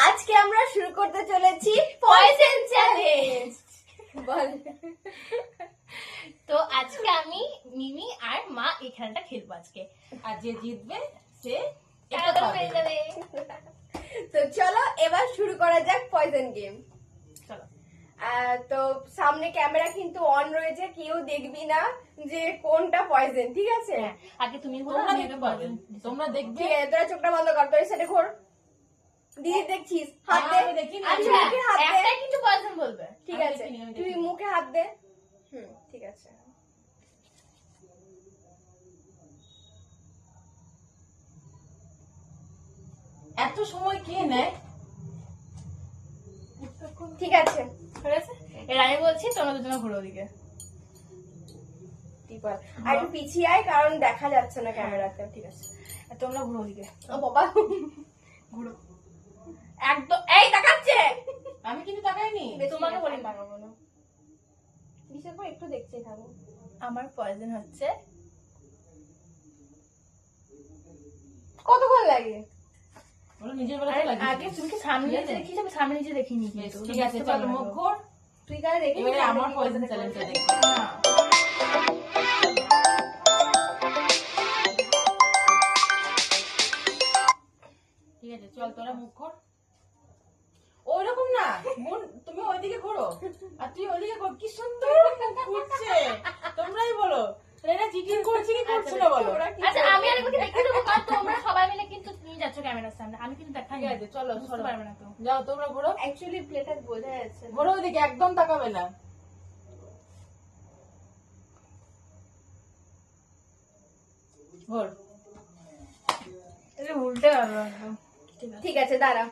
আজকে আমরা শুরু করতে চলেছি পয়জন চ্যালেঞ্জ। বল। তো আজকে আমি মিমি আর মা এই খেলাটা খেলবো আজকে, আর যে জিতবে সে টাকা পেয়ে যাবে। তো চলো এবার শুরু করা যাক পয়জন গেম। চলো। তো সামনে ক্যামেরা কিন্তু অন রয়েছে, কেউ দেখবি না যে কোনটা পয়জন, ঠিক আছে? আগে তুমি বলো, তোমরা আমি দেখতে আগে পারবে, বলবো। তোমরা দেখবে। ঠিক আছে, তোরা চোখটা বন্ধ কর, তোর সাথে ঘোর। দিদি দেখছিস, হাত দে। আমি দেখিনি। আচ্ছা, আচ্ছা, মুখে হাত দে। একটাই কিন্তু পয়জন বলবে। ঠিক আমি আছে, দেখিনি, আমি তুই দেখিনি। মুখে হাত দে। ঠিক আছে। এত সময় কে নেয়? ঠিক আছে, ঠিক আছে, এর আমি বলছি, তোমরা দুজনে ঘুরো ওদিকে। আর একটু পিছিয়ে আয়, কারণ দেখা যাচ্ছে না ক্যামেরাতে। ঠিক আছে, আর তোমরা ঘুরো ওদিকে। ও বাবা, ঘুরো একদম। এই তাকাচ্ছে। আমি কিন্তু তাকাইনি। তোমাকে বলি তাকাবো না, বিশেষ করে একটু দেখছি থাকবো। আমার পয়জন হচ্ছে কতক্ষণ লাগে? বলো নিজের বেলা তো আরে, লাগিয়েছিস। আগে তুমি কি সামনে ঠিক নিচে আছে? দেখিস? আমি সামনে নিচে দেখিনি বেশ, কিন্তু। ঠিক আছে, চলো মুখ ঘোর। তুই কারে দেখি এবারে আমার পয়জন চ্যালেঞ্জটা দেখবে। হ্যাঁ। ঠিক আছে, চল তোরা মুখ ঘোর। ওইরকম না বোন, তুমি ওইদিকে ঘোরো আর তুই ওইদিকে ঘোর। কি সুন্দর ঘুরছে। তোমরাই বলো এটা চিটিং করছে কি করছে না বলো। আচ্ছা, আমি আরেকবার দেখে দেবো, কারণ তোমরা সবাই মিলে কিন্তু নিয়ে যাচ্ছ ক্যামেরার সামনে, আমি কিন্তু দেখা ঠিক আছে, চলো বুঝতে সরো। পারবে না তো। যাও তোমরা ঘোরো। অ্যাকচুয়ালি প্লেটা বোঝা যাচ্ছে না। ঘোরো ওইদিকে, একদম তাকাবে না। ঘোর। এটা উল্টে গেল একদম। ঠিক আছে। ঠিক আছে, দাঁড়া।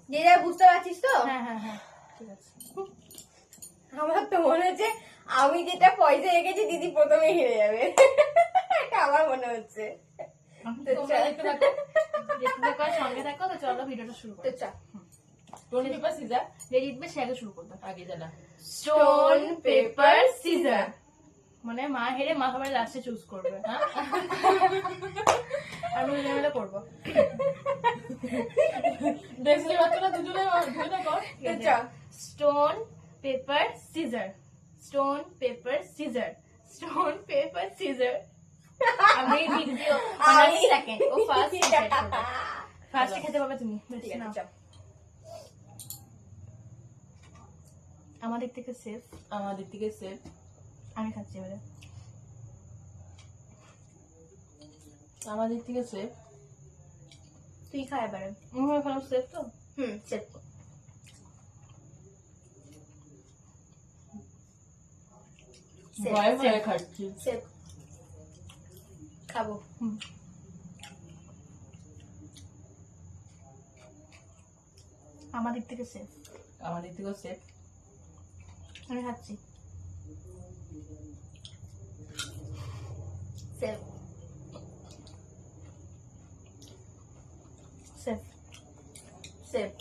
যে যা বুঝতে পারছিস তো? হ্যাঁ হ্যাঁ হ্যাঁ, ঠিক আছে। আমার তো মনে হচ্ছে আমি যেটা পয়সা রেখেছি দিদি প্রথমে হেরে যাবে। এটা আমার মনে হচ্ছে। তো তোমরা চল। দেখতে থাকো। দেখতে থাকো আর সঙ্গে থাকো। তো চলো ভিডিওটা শুরু তো করো। চল। Stone paper scissor. যে জিতবে সে আগে শুরু করবে। আগে জানা। Stone paper scissor. মানে মা হেরে মা সবাই লাস্টে চুজ করবে, হ্যাঁ? আমি দুজনে মিলে করবো। দেখলি বাচ্চারা দুজনে দুজনে কর। তো চল। Stone paper scissor, stone paper scissor, stone paper scissor. আমি দ্বিতীয়, আমি সেকেন্ড, ও ফার্স্ট। ফার্স্টে খেতে পাবে তুমি। ঠিক আছে, নাও। চল। আমাদের থেকে সেফ। আমাদের থেকে সেফ। আমি খাচ্ছি এবারে। আমাদের থেকে সেফ। তুই খা এবারে। এখন সেফ তো। সেট। ভয়ে ভয়ে খাচ্ছি। সেট। খাবো। আমাদের থেকে সেফ। আমাদের থেকে সেফ। আমি খাচ্ছি। সেট। সেফ। সেট।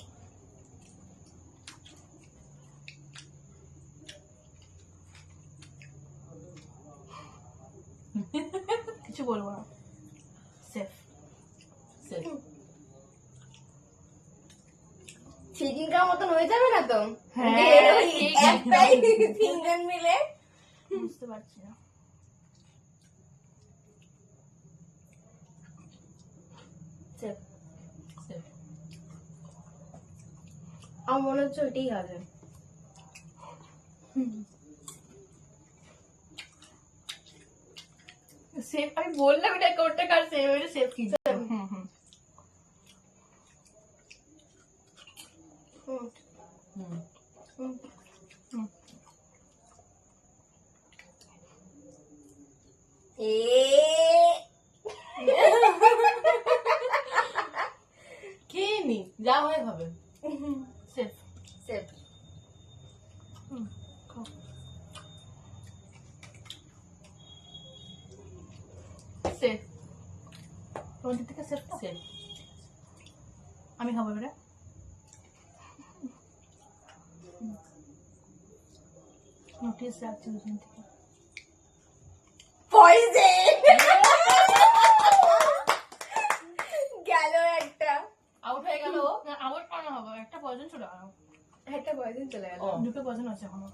কিছু বলবো না। সেফ। সেফ। চিটিং করার মতন হয়ে যাবে না তো? হ্যাঁ, যে ওই ঠিক। একটাই তিনজন মিলে। বুঝতে পারছি না। সেট। সেফ। আমার মনে হচ্ছে ওইটাই হবে। সেফ আমি বললাম, এটা কোনটা কার সেফ, এটা সেফ কি? হুম হুম। হুম। হুম। হুম। হুম। এ খেয়ে নি, যা হয় হবে। সেফ। সেট। হুম, খাও। সেফ। তোমাদের থেকে সেফ তো? সেফ। আমি খাবো এবারে। নোটিস রাখছি দুজন থেকে। পয়জন গেল একটা। আউট হয়ে গেল ও। আবার কেন হবে? একটা পয়জন চলে গেল, একটা পয়জন চলে গেল। ও, দুটো পয়জন আছে এখনো।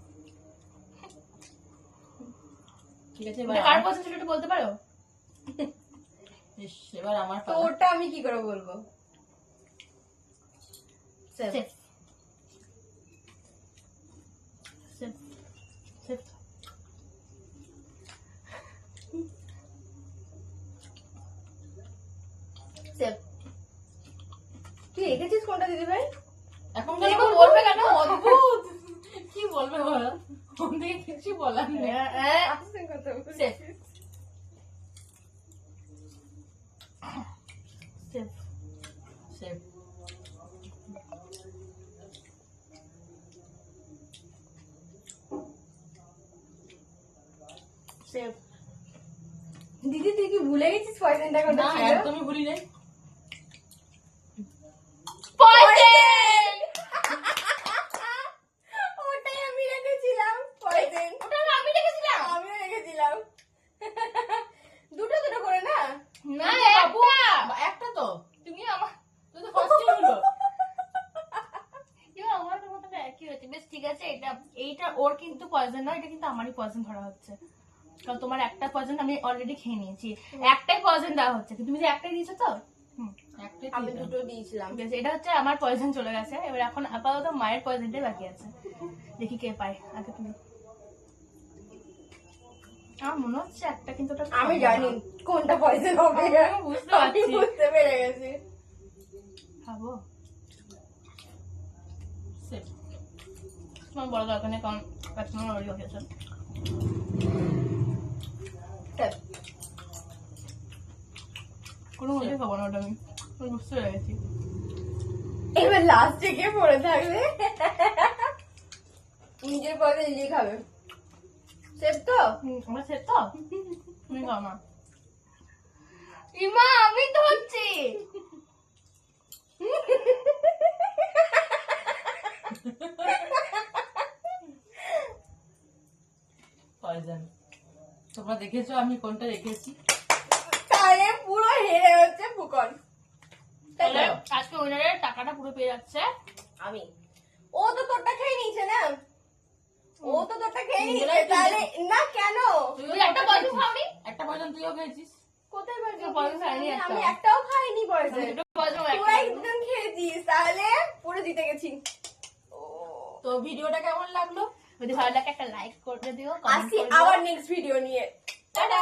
ঠিক আছে এটা কার পয়জন ছিল একটু বলতে পারো? এবার আমার তো পালা। ওটা আমি কি করে বলবো? Safe safe safe safe. তুই এঁকেছিস কোনটা দিদি ভাই? এখন দেখো বলবে কেন? অদ্ভুত কি বলবে বলো, ফোন থেকে কিছু বলার নেই। আসছে কথা বলছিস। সেফ সেফ সেফ সেফ দিদি তুই কি ভুলে গেছিস পয়জনটা কোনটা না ছিল? একদমই ভুলি নাই। পয়জন ওটাই আমি রেখেছিলাম পয়জন। ওটা আমি দেখেছিলাম। আমিও রেখেছিলাম। দুটো দুটো করে না? না বাবু, একটা তো তুমি আমার তুই তো ফার্স্টে হলো। আমার তো মতো একই হয়েছে। বেশ ঠিক আছে, এইটা ওর কিন্তু পয়জন না, এটা কিন্তু আমারই পয়জন ধরা হচ্ছে। কারণ তোমার একটা পয়জন আমি অলরেডি খেয়ে নিয়েছি, একটাই পয়জন দেওয়া হচ্ছে। তুমি যে একটাই দিয়েছো তো, একটাই আমি দিলাম। দুটো দিয়েছিলাম। ঠিক আছে, এটা হচ্ছে আমার পয়জন চলে গেছে। এবার এখন আপাতত মায়ের পয়জনটাই বাকি আছে। দেখি কে পায় আগে। তুমি, আমার মনে হচ্ছে একটা কিন্তু ওটা আমি খাবো জানি না। কোনটা পয়জন হবে। আমি বুঝতে আমি পারছি। বুঝতে পেরে গেছি। খাবো সেফ তোমার বড় দরকার নেই, কারণ তোমার অলরেডি খেয়েছো। সেফ। কোনো মতেই খাবো না ওটা আমি বুঝতে পেরে গেছি। এবার লাস্টে কে পড়ে থাকবে? নিজের পয়সা নিজেই খাবে। সেফ তো? আমরা সেট তো, তুমি খাও না। ইমা আমি তো হচ্ছি। পয়জন। তোমরা দেখেছো আমি কোনটা রেখেছি? তাহলে পুরো হেরে হচ্ছে ফুকন। তাই তাহলে তো? আজকে উইনারের টাকাটা পুরো পেয়ে যাচ্ছে আমি। ও তো তোরটা খেয়ে নিয়েছে না? ও তো তোরটা খেয়ে নিয়েছে, নিজেরাই তাহলে না কেন? তুই একটা পয়জন খাওনি? একটা পয়জন তুইও খেয়েছিস। কোথায় তো পয়জন খাইনি একটা। আমি একটাও খাইনি পয়সা। দুটো পয়জন ও তুই একটা পয়জন। একদম খেয়েছিস, তাহলে পুরো জিতে গেছি। ও, তো ভিডিওটা কেমন লাগলো? যদি ভালো লাগে একটা লাইক করে দিও, কমেন্ট আসি করে দিও। আবার নেক্সট ভিডিও নিয়ে। টাটা।